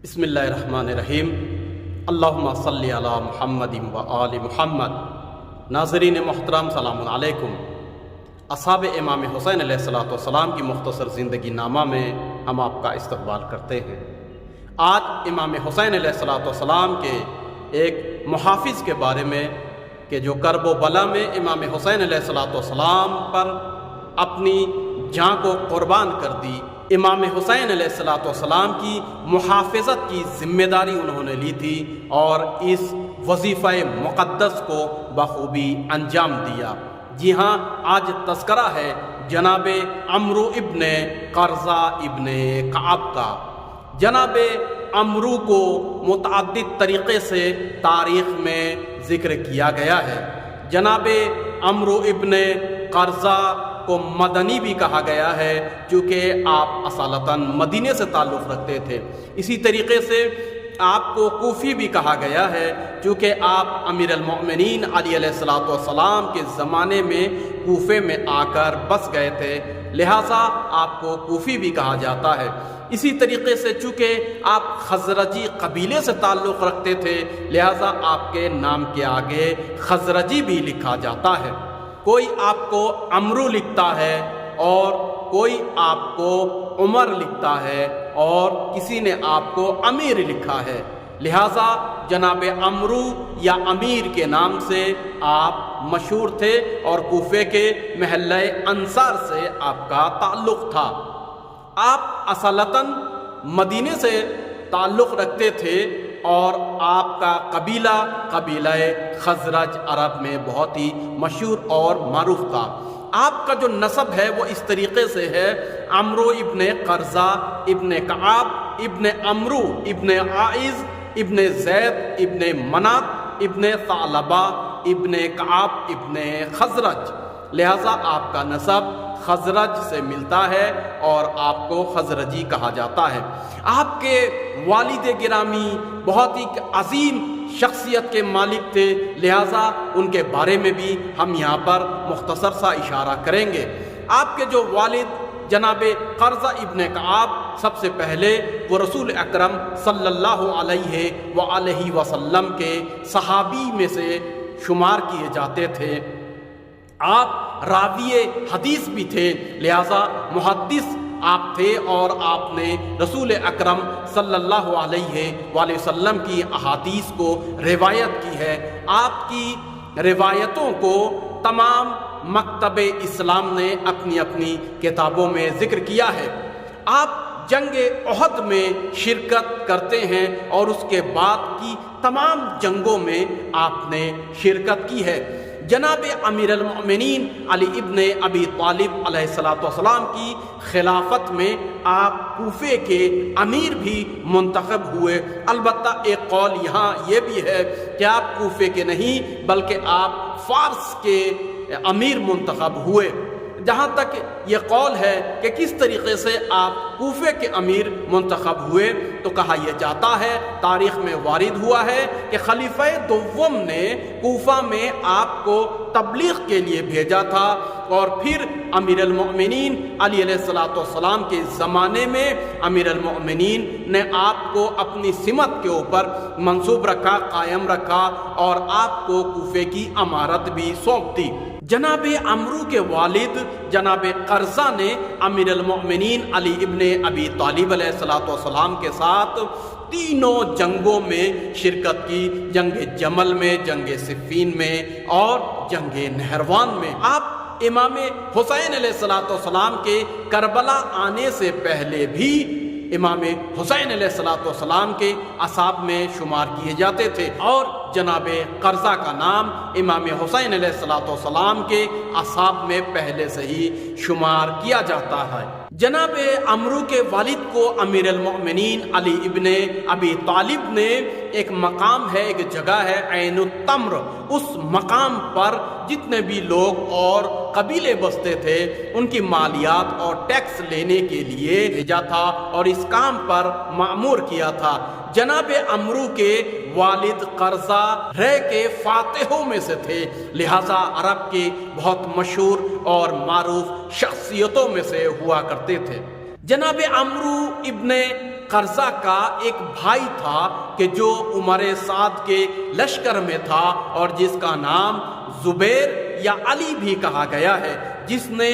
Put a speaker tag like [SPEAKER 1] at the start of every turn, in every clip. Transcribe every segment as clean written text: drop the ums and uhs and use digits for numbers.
[SPEAKER 1] بسم اللہ الرحمن الرحیم۔ اللہم صلی علی محمد و آل محمد۔ ناظرین محترم سلام علیکم۔ اصحاب امام حسین علیہ السلام کی مختصر زندگی نامہ میں ہم آپ کا استقبال کرتے ہیں۔ آج امام حسین علیہ السلام کے ایک محافظ کے بارے میں کہ جو کرب و بلا میں امام حسین علیہ السلام پر اپنی جان کو قربان کر دی، امام حسین علیہ السلام کی محافظت کی ذمہ داری انہوں نے لی تھی اور اس وظیفہ مقدس کو بخوبی انجام دیا۔ جی ہاں، آج تذکرہ ہے جناب عمرو ابن قرضہ ابن کعب کا۔ جناب عمرو کو متعدد طریقے سے تاریخ میں ذکر کیا گیا ہے۔ جناب عمرو ابن قرضہ کو مدنی بھی کہا گیا ہے چونکہ آپ اصالتاً مدینے سے تعلق رکھتے تھے۔ اسی طریقے سے آپ کو کوفی بھی کہا گیا ہے چونکہ آپ امیر المؤمنین علی علیہ السلام کے زمانے میں کوفے میں آ کر بس گئے تھے، لہٰذا آپ کو کوفی بھی کہا جاتا ہے۔ اسی طریقے سے چونکہ آپ خزرجی قبیلے سے تعلق رکھتے تھے، لہٰذا آپ کے نام کے آگے خزرجی بھی لکھا جاتا ہے۔ کوئی آپ کو عمرو لکھتا ہے اور کوئی آپ کو عمر لکھتا ہے اور کسی نے آپ کو امیر لکھا ہے، لہٰذا جناب عمرو یا امیر کے نام سے آپ مشہور تھے اور کوفے کے محلہ انصار سے آپ کا تعلق تھا۔ آپ اصالتاً مدینے سے تعلق رکھتے تھے اور آپ کا قبیلہ خزرج عرب میں بہت ہی مشہور اور معروف تھا۔ آپ کا جو نسب ہے وہ اس طریقے سے ہے: عمرو ابن قرضہ ابن کعب ابن عمرو ابن عائز ابن زید ابن منات ابن ثعلبہ ابن کعب ابن خزرج، لہذا آپ کا نسب خزرج سے ملتا ہے اور آپ کو خزرجی کہا جاتا ہے۔ آپ کے والد گرامی بہت ہی عظیم شخصیت کے مالک تھے، لہٰذا ان کے بارے میں بھی ہم یہاں پر مختصر سا اشارہ کریں گے۔ آپ کے جو والد جناب قرضہ ابن کعب، سب سے پہلے وہ رسول اکرم صلی اللہ علیہ وآلہ وسلم کے صحابی میں سے شمار کیے جاتے تھے۔ آپ راوی حدیث بھی تھے، لہذا محدث آپ تھے اور آپ نے رسول اکرم صلی اللہ علیہ وآلہ وسلم کی احادیث کو روایت کی ہے۔ آپ کی روایتوں کو تمام مکتب اسلام نے اپنی اپنی کتابوں میں ذکر کیا ہے۔ آپ جنگ احد میں شرکت کرتے ہیں اور اس کے بعد کی تمام جنگوں میں آپ نے شرکت کی ہے۔ جناب امیر المؤمنین علی ابن ابی طالب علیہ السلام کی خلافت میں آپ کوفے کے امیر بھی منتخب ہوئے۔ البتہ ایک قول یہاں یہ بھی ہے کہ آپ کوفے کے نہیں بلکہ آپ فارس کے امیر منتخب ہوئے۔ جہاں تک یہ قول ہے کہ کس طریقے سے آپ کوفے کے امیر منتخب ہوئے، تو کہا یہ جاتا ہے، تاریخ میں وارد ہوا ہے کہ خلیفہ دوم نے کوفہ میں آپ کو تبلیغ کے لیے بھیجا تھا اور پھر امیر المؤمنین علی علیہ السلام کے زمانے میں امیر المؤمنین نے آپ کو اپنی سمت کے اوپر منصوب رکھا، قائم رکھا اور آپ کو کوفے کی امارت بھی سونپ دی۔ جناب عمرو کے والد جناب قرضہ نے امیر المؤمنین علی ابن ابی طالب علیہ السلام کے ساتھ تینوں جنگوں میں شرکت کی: جنگ جمل میں، جنگ صفین میں اور جنگ نہروان میں۔ آپ امام حسین علیہ السلام کے کربلا آنے سے پہلے بھی امام حسین علیہ السلام کے اصحاب میں شمار کیے جاتے تھے اور جناب قرضہ کا نام امام حسین علیہ السلام کے اصحاب میں پہلے سے ہی شمار کیا جاتا ہے۔ جناب عمرو کے والد کو امیر المؤمنین علی ابن ابی طالب نے ایک مقام ہے، ایک جگہ ہے عین التمر، اس مقام پر جتنے بھی لوگ اور قبیلے بستے تھے ان کی مالیات اور ٹیکس لینے کے لیے بھیجا تھا اور اس کام پر مأمور کیا تھا۔ جناب عمرو کے والد قرضہ رے کے فاتحوں میں سے تھے، لہذا عرب کے بہت مشہور اور معروف شخصیتوں میں سے ہوا کرتے تھے۔ جناب عمرو ابن قرضہ کا ایک بھائی تھا کہ جو عمر سعد کے لشکر میں تھا اور جس کا نام زبیر یا علی بھی کہا گیا ہے، جس نے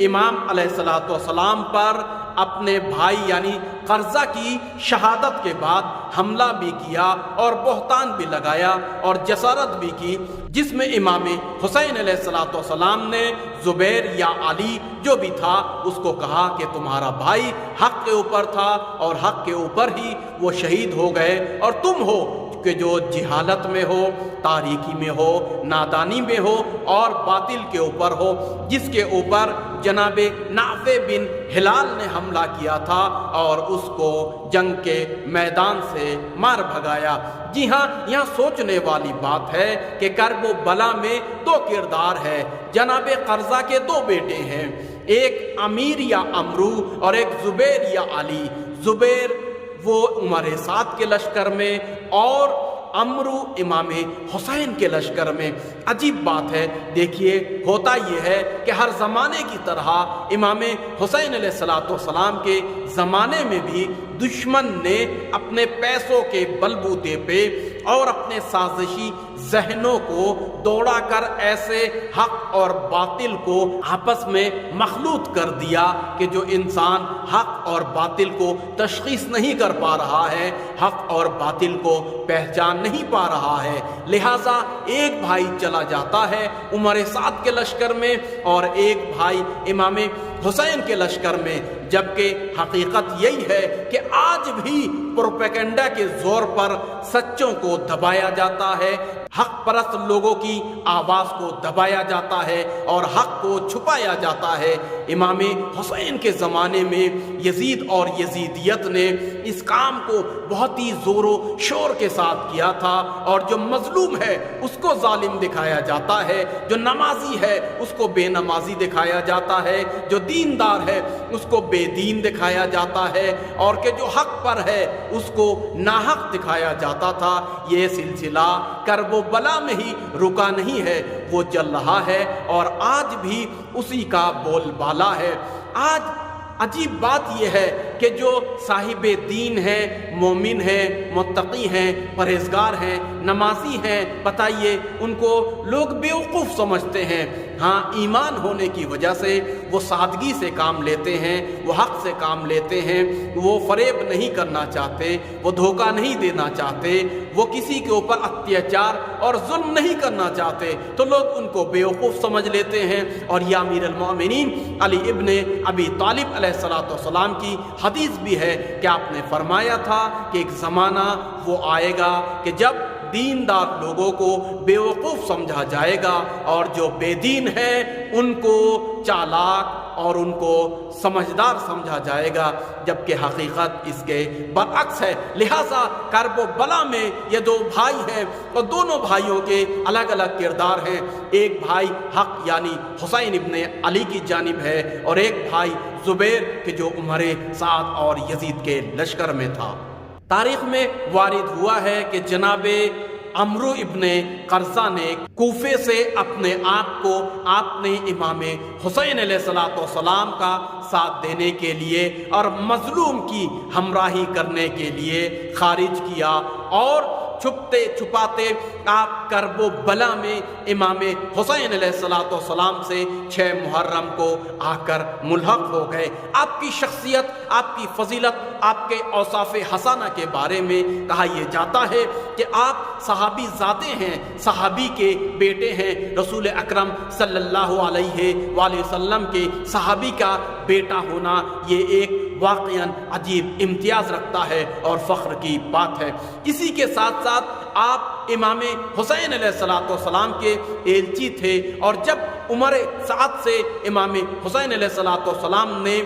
[SPEAKER 1] امام علیہ السلام پر اپنے بھائی یعنی قرضہ کی شہادت کے بعد حملہ بھی کیا اور بہتان بھی لگایا اور جسارت بھی کی، جس میں امام حسین علیہ السلام نے زبیر یا علی جو بھی تھا اس کو کہا کہ تمہارا بھائی حق کے اوپر تھا اور حق کے اوپر ہی وہ شہید ہو گئے، اور تم ہو کہ جو جہالت میں ہو، تاریکی میں ہو، نادانی میں ہو اور باطل کے اوپر ہو، جس کے اوپر جناب نافع بن ہلال نے حملہ کیا تھا اور اس کو جنگ کے میدان سے مار بھگایا۔ جی ہاں، یہاں سوچنے والی بات ہے کہ کرب و بلا میں دو کردار ہے۔ جناب قرضہ کے دو بیٹے ہیں، ایک امیر یا امرو اور ایک زبیر یا علی۔ زبیر وہ عمر سعد کے لشکر میں اور امرو امام حسین کے لشکر میں۔ عجیب بات ہے، دیکھیے ہوتا یہ ہے کہ ہر زمانے کی طرح امام حسین علیہ السلام کے زمانے میں بھی دشمن نے اپنے پیسوں کے بلبوتے پہ اور اپنے سازشی ذہنوں کو دوڑا کر ایسے حق اور باطل کو آپس میں مخلوط کر دیا کہ جو انسان حق اور باطل کو تشخیص نہیں کر پا رہا ہے، حق اور باطل کو پہچان نہیں پا رہا ہے، لہٰذا ایک بھائی چلا جاتا ہے عمر سعد کے لشکر میں اور ایک بھائی امام حسین کے لشکر میں، جبکہ حقیقت یہی ہے کہ آج بھی پروپیگنڈا کے زور پر سچوں کو دبایا جاتا ہے، حق پرست لوگوں کی آواز کو دبایا جاتا ہے اور حق کو چھپایا جاتا ہے۔ امام حسین کے زمانے میں یزید اور یزیدیت نے اس کام کو بہت ہی زور و شور کے ساتھ کیا تھا، اور جو مظلوم ہے اس کو ظالم دکھایا جاتا ہے، جو نمازی ہے اس کو بے نمازی دکھایا جاتا ہے، جو دیندار ہے اس کو بے دین دکھایا جاتا ہے، اور کہ جو حق پر ہے اس کو ناحق دکھایا جاتا تھا۔ یہ سلسلہ کرب و بلا میں ہی رکا نہیں ہے، وہ چل رہا ہے اور آج بھی اسی کا بول بالا ہے۔ آج عجیب بات یہ ہے کہ جو صاحب دین ہیں، مومن ہیں، متقی ہیں، پرہیزگار ہیں، نمازی ہیں، بتائیے ان کو لوگ بیوقوف سمجھتے ہیں۔ ہاں، ایمان ہونے کی وجہ سے وہ سادگی سے کام لیتے ہیں، وہ حق سے کام لیتے ہیں، وہ فریب نہیں کرنا چاہتے، وہ دھوکہ نہیں دینا چاہتے، وہ کسی کے اوپر اتیاچار اور ظلم نہیں کرنا چاہتے، تو لوگ ان کو بیوقوف سمجھ لیتے ہیں۔ اور یا امیر المومنین علی ابن ابی طالب علیہ السلام کی حدیث بھی ہے کہ آپ نے فرمایا تھا کہ ایک زمانہ وہ آئے گا کہ جب دیندار لوگوں کو بیوقوف سمجھا جائے گا اور جو بے دین ہیں ان کو چالاک اور ان کو سمجھدار سمجھا جائے گا، جبکہ حقیقت اس کے برعکس ہے۔ لہٰذا کرب و بلا میں یہ دو بھائی ہیں اور دونوں بھائیوں کے الگ الگ کردار ہیں۔ ایک بھائی حق یعنی حسین ابن علی کی جانب ہے اور ایک بھائی زبیر کہ جو عمر سعد اور یزید کے لشکر میں تھا۔ تاریخ میں وارد ہوا ہے کہ جناب امرو ابن قرضہ نے کوفے سے اپنے آپ کو آپ نے امام حسین علیہ السلام کا ساتھ دینے کے لیے اور مظلوم کی ہمراہی کرنے کے لیے خارج کیا، اور چھپتے چھپاتے آپ کرب و بلا میں امام حسین علیہ السلام سے 6 محرم کو آ کر ملحق ہو گئے۔ آپ کی شخصیت، آپ کی فضیلت، آپ کے اوصاف حسنہ کے بارے میں کہا یہ جاتا ہے کہ آپ صحابی ذاتے ہیں، صحابی کے بیٹے ہیں، رسول اکرم صلی اللہ علیہ وآلہ وسلم کے صحابی کا بیٹا ہونا یہ ایک واقعاً عجیب امتیاز رکھتا ہے اور فخر کی بات ہے۔ اسی کے ساتھ ساتھ آپ امام حسین علیہ السلام کے ایلچی تھے، اور جب عمر سعد سے امام حسین علیہ السلام نے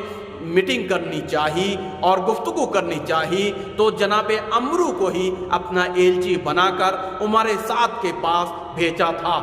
[SPEAKER 1] میٹنگ کرنی چاہی اور گفتگو کرنی چاہی تو جناب امرو کو ہی اپنا ایلچی بنا کر عمر سعد کے پاس بھیجا تھا۔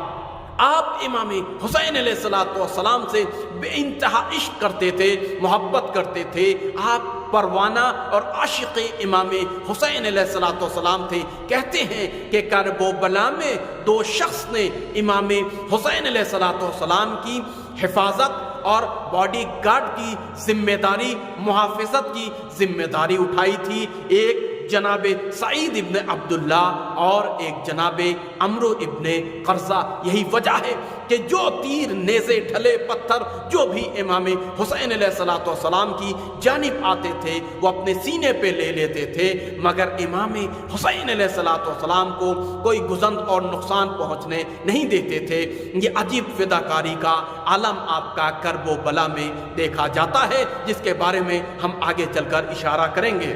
[SPEAKER 1] آپ امام حسین علیہ السلام سے بے انتہا عشق کرتے تھے، محبت کرتے تھے، آپ پروانہ اور عاشق امام حسین علیہ السلام تھے۔ کہتے ہیں کہ کرب و بلا میں 2 شخص نے امام حسین علیہ السلام کی حفاظت اور باڈی گارڈ کی ذمہ داری، محافظت کی ذمہ داری اٹھائی تھی، ایک جناب سعید ابن عبداللہ اور ایک جناب عمرو ابن قرضہ۔ یہی وجہ ہے کہ جو تیر، نیزے، ڈھلے پتھر جو بھی امام حسین علیہ السلام کی جانب آتے تھے وہ اپنے سینے پہ لے لیتے تھے، مگر امام حسین علیہ السلام کو کوئی گزند اور نقصان پہنچنے نہیں دیتے تھے۔ یہ عجیب فداکاری کا عالم آپ کا کرب و بلا میں دیکھا جاتا ہے، جس کے بارے میں ہم آگے چل کر اشارہ کریں گے۔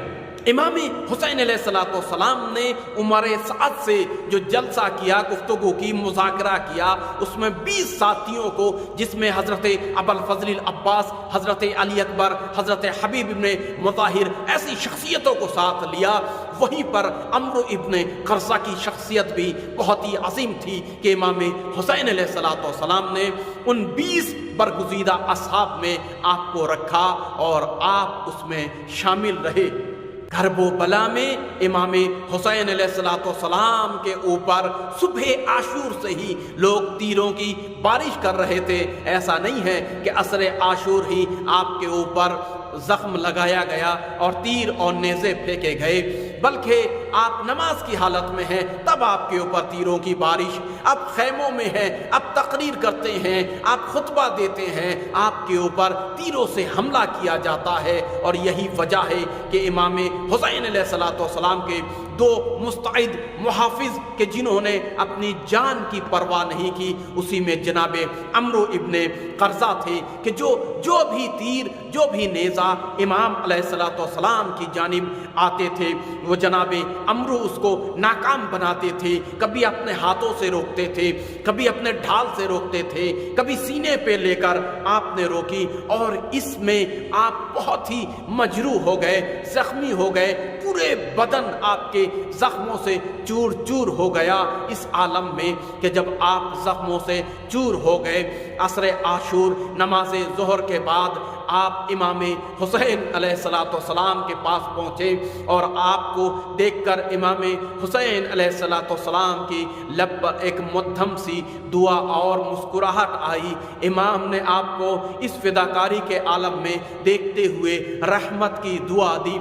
[SPEAKER 1] امام حسین علیہ السلام نے عمر سعد سے جو جلسہ کیا، گفتگو کی، مذاکرہ کیا، اس میں 20 ساتھیوں کو، جس میں حضرت ابوالفضل العباس، حضرت علی اکبر، حضرت حبیب ابن مظاہر، ایسی شخصیتوں کو ساتھ لیا۔ وہیں پر عمرو ابن قرضہ کی شخصیت بھی بہت ہی عظیم تھی کہ امام حسین علیہ السلام نے ان 20 برگزیدہ اصحاب میں آپ کو رکھا اور آپ اس میں شامل رہے۔ کرب و بلا میں امام حسین علیہ السلام کے اوپر صبح عاشور سے ہی لوگ تیروں کی بارش کر رہے تھے۔ ایسا نہیں ہے کہ عصر عاشور ہی آپ کے اوپر زخم لگایا گیا اور تیر اور نیزے پھینکے گئے، بلکہ آپ نماز کی حالت میں ہیں تب آپ کے اوپر تیروں کی بارش، آپ خیموں میں ہیں، آپ تقریر کرتے ہیں، آپ خطبہ دیتے ہیں، آپ کے اوپر تیروں سے حملہ کیا جاتا ہے۔ اور یہی وجہ ہے کہ امام حسین علیہ السلام کے 2 مستعد محافظ کہ جنہوں نے اپنی جان کی پرواہ نہیں کی، اسی میں جناب عمرو ابن قرضہ تھے کہ جو بھی تیر، جو بھی نیزہ امام علیہ السلام کی جانب آتے تھے وہ جناب عمرو اس کو ناکام بناتے تھے۔ کبھی اپنے ہاتھوں سے روکتے تھے، کبھی اپنے ڈھال سے روکتے تھے، کبھی سینے پہ لے کر آپ نے روکی، اور اس میں آپ بہت ہی مجروح ہو گئے، زخمی ہو گئے، پورے بدن آپ کے زخموں سے چور چور ہو گیا۔ اس عالم میں کہ جب آپ زخموں سے چور ہو گئے، عصر عاشور نماز ظہر کے بعد آپ امام حسین علیہ السلام کے پاس پہنچے، اور آپ کو دیکھ کر امام حسین علیہ السلام کی لب پر ایک مدھم سی دعا اور مسکراہٹ آئی۔ امام نے آپ کو اس فداکاری کے عالم میں دیکھتے ہوئے رحمت کی دعا دی۔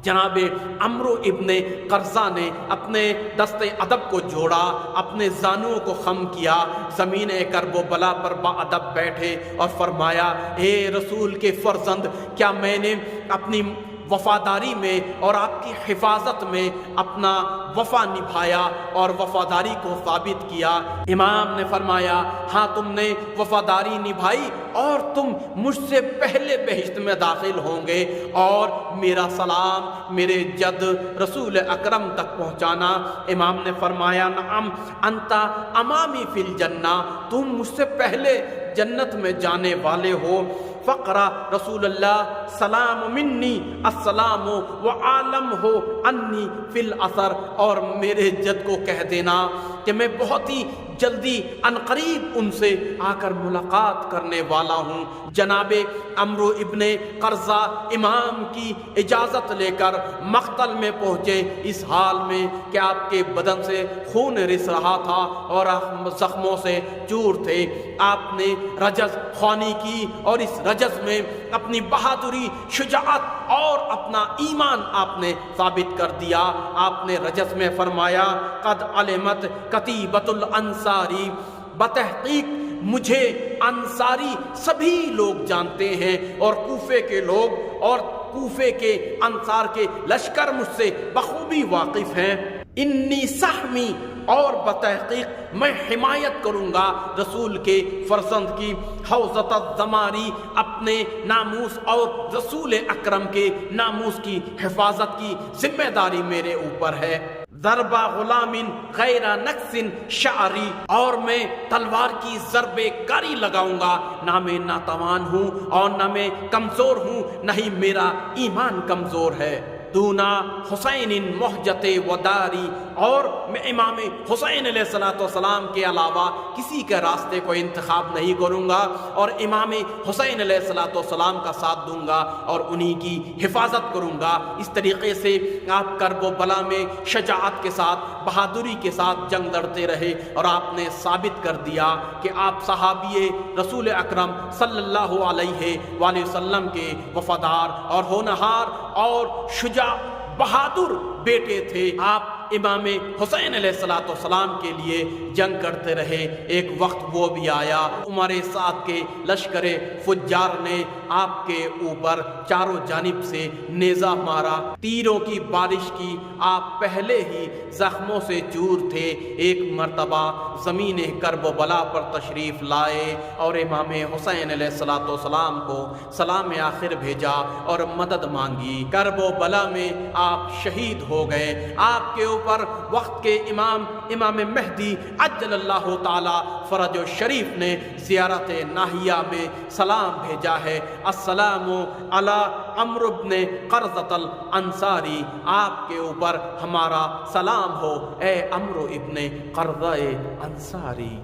[SPEAKER 1] جناب عمرو ابن قرضہ نے اپنے دست ادب کو جوڑا، اپنے زانوں کو خم کیا، زمین کرب و بلا پر با ادب بیٹھے اور فرمایا، اے رسول کے فرزند، کیا میں نے اپنی وفاداری میں اور آپ کی حفاظت میں اپنا وفا نبھایا اور وفاداری کو ثابت کیا؟ امام نے فرمایا، ہاں تم نے وفاداری نبھائی اور تم مجھ سے پہلے بہشت میں داخل ہوں گے، اور میرا سلام میرے جد رسول اکرم تک پہنچانا۔ امام نے فرمایا، نعم انت امامی فی الجنہ، تم مجھ سے پہلے جنت میں جانے والے ہو۔ فقرا رسول اللہ سلام منی السلام وعالم ہو انی فی الاثر، اور میرے جد کو کہہ دینا کہ میں بہت ہی جلدی عنقریب ان سے آ کر ملاقات کرنے والا ہوں۔ جناب عمرو ابن قرضہ امام کی اجازت لے کر مقتل میں پہنچے، اس حال میں کہ آپ کے بدن سے خون رس رہا تھا اور زخموں سے چور تھے۔ آپ نے رجز خوانی کی اور اس رجز میں اپنی بہادری، شجاعت اور اپنا ایمان آپ نے ثابت کر دیا۔ آپ نے رجز میں فرمایا، قد علمت کتیبۃ الانصاری، بتحقیق مجھے انصاری سبھی لوگ جانتے ہیں، اور کوفے کے لوگ اور کوفے کے انصار کے لشکر مجھ سے بخوبی واقف ہیں۔ انی سہمی، اور بتحقیق میں حمایت کروں گا رسول کے فرزند کی، حوزت الزماری، اپنے ناموس اور رسول اکرم کے ناموس کی حفاظت کی ذمہ داری میرے اوپر ہے۔ ضرب غلام غیر نقص شعری، اور میں تلوار کی ضرب کاری لگاؤں گا، نہ میں ناتوان ہوں اور نہ میں کمزور ہوں، نہ ہی میرا ایمان کمزور ہے۔ دونا حسین محجت وداری، اور میں امام حسین علیہ السلام کے علاوہ کسی کے راستے کو انتخاب نہیں کروں گا، اور امام حسین علیہ السلام کا ساتھ دوں گا اور انہی کی حفاظت کروں گا۔ اس طریقے سے آپ کرب و بلا میں شجاعت کے ساتھ، بہادری کے ساتھ جنگ لڑتے رہے، اور آپ نے ثابت کر دیا کہ آپ صحابی رسول اکرم صلی اللہ علیہ وآلہ وسلم کے وفادار اور ہونہار اور شجاع بہادر بیٹے تھے۔ آپ امام حسین علیہ السلام کے لیے جنگ کرتے رہے۔ ایک وقت وہ بھی آیا، عمر سعد کے لشکر فجار نے آپ کے اوپر چاروں جانب سے نیزہ مارا، تیروں کی بارش کی، آپ پہلے ہی زخموں سے چور تھے۔ ایک مرتبہ زمین کرب و بلا پر تشریف لائے اور امام حسین علیہ السلام کو سلام آخر بھیجا اور مدد مانگی۔ کرب و بلا میں آپ شہید ہو گئے۔ آپ کے اوپر وقت کے امام مہدی عجل اللہ تعالی فرج و شریف نے زیارت ناہیہ میں سلام بھیجا ہے، السلام علی عمرو ibne Qarza انصاری، آپ کے اوپر ہمارا سلام ہو اے عمرو ibne Qarza انصاری۔